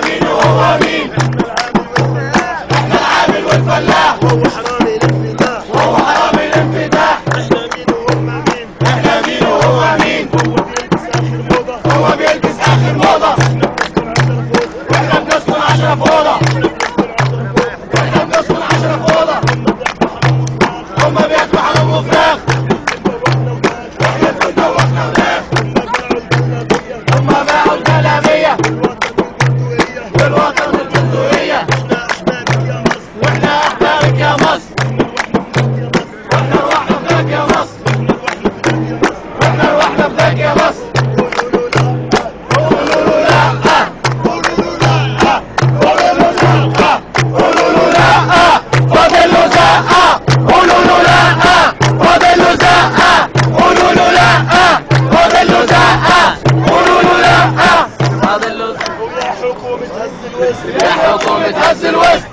احنا مين وهو مين؟ احنا العامل والفلاح وهو حرامي الانفتاح. احنا مين وهو مين؟ هو بيلبس اخر موضة واحنا بنسكن 10 في اوضة. احنا بنسكن 10 في اوضة. هما بياكلوا حمام وفراخ واحنا بندوخنا وراخ. هما باعوا الجلابية والوطن والبندقية. واحنا احبابك يا مصر واحنا روحنا فداك يا مصر. واحنا روحنا فداك يا مصر. قولوا له لا قولوا له لا قولوا له لا قولوا له لا فاضل له زقة. قولوا له لا فاضل له زقة. قولوا له لا فاضل له زقة. قولوا له لا فاضل له زقة. يا حكومة هز الوسط يا حكومة هز الوسط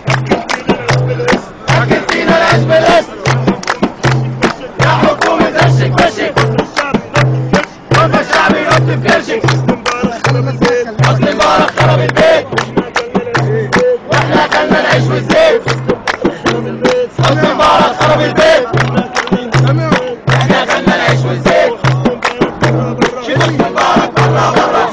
فكرتينا العيش بالقسط. يا حكومة هشك بشك وفا الشعب ينط بكرشك. حسني مبارك خرب البيت واحنا اكلنا العيش والزيت. حسني مبارك خرب البيت احنا اكلنا العيش والزيت. حسني مبارك برا برا.